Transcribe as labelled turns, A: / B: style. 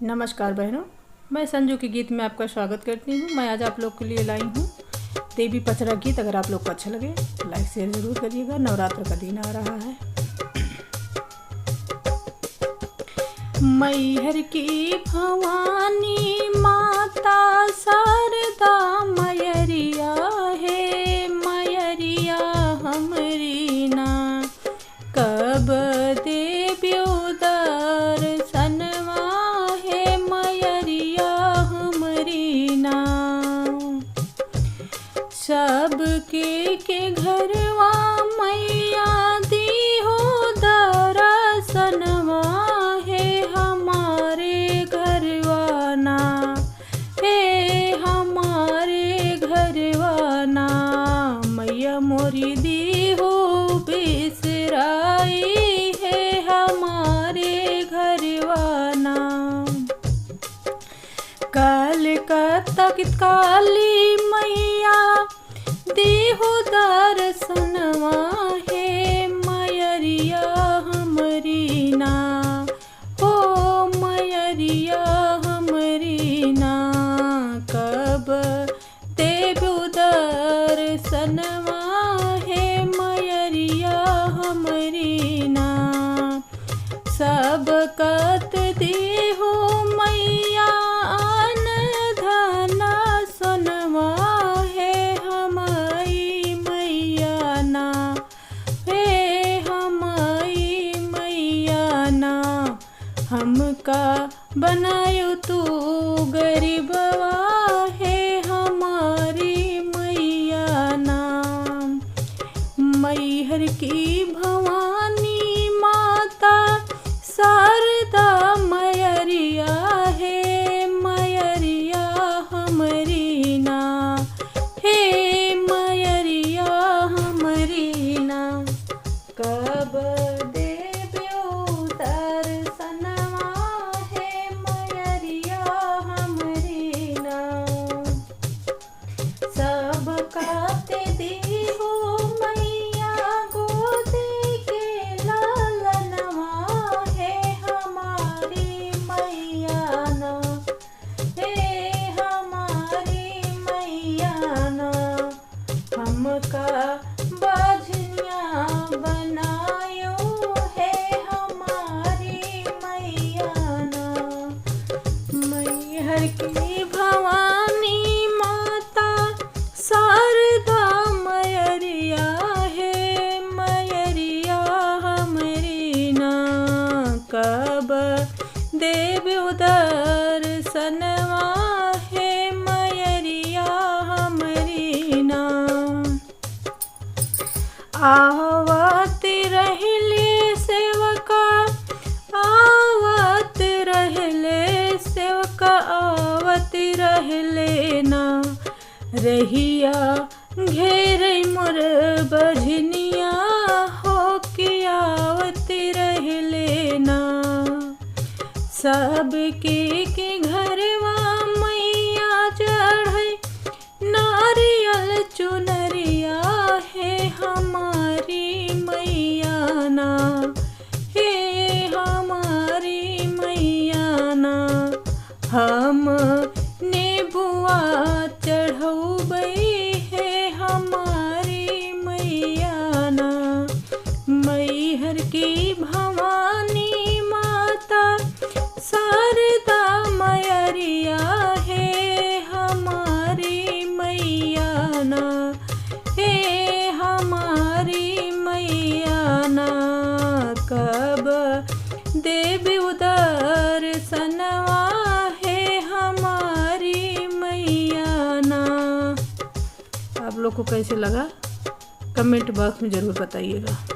A: नमस्कार बहनों, मैं संजू के गीत में आपका स्वागत करती हूँ। मैं आज आप लोग के लिए लाई हूँ देवी पचरा गीत। अगर आप लोग को अच्छा लगे तो लाइक शेयर ज़रूर करिएगा। नवरात्र का दिन आ रहा है। मैहर की भवानी माता शारदा मयरिया है, मयरिया हमरी ना कब देव्यो दर्शनवा है, मयरिया हमरी ना सबके घरवा मैया दी हो दर्शनवा है, हमारे घरवा ना है, हमारे घरवा ना मैया मोरी दी हो बिसराई है, हमारे घरवा ना कलकत्ता की काली मैया देहो दर्शनवा है, मयरिया हमरी ना हो, मयरिया हमरी ना कब देवो दर्शनवा है, मयरिया हमरी ना सब कत देहो मैया हमका बनायो तू गरीबवा है, हमारी मैया नाम मैहर की भवानी माता शारदा मयरिया है, मयरिया हमरी ना है, मयरिया हमरी ना कब हमका बाझनिया बनायो है, हमारी मैया ना मैहर की भवानी माता शारदा मयरिया है, मयरिया हमरी ना कब देव्यो दर्शनवा है, मयरिया हमरी ना आवत रहले सेवका, आवत रहले सेवका, आवत रहले ना रहिया घेर मोर बजनिया हो के आवत रहले ना सबके घरवा मैया चढ़े नारियल चुनरिया है, हमारी मैया ना है, हमारी मैया ना हम नेबुआ चढ़ौबै है, हमारी मैया ना मैहर की भवानी माता शारदा मयरिया है, हमारी मैया ना है, हमारी मैया ना कब देव्यो दर्शनवा है, हमारी मैया ना। आप लोग को कैसे लगा कमेंट बॉक्स में ज़रूर बताइएगा।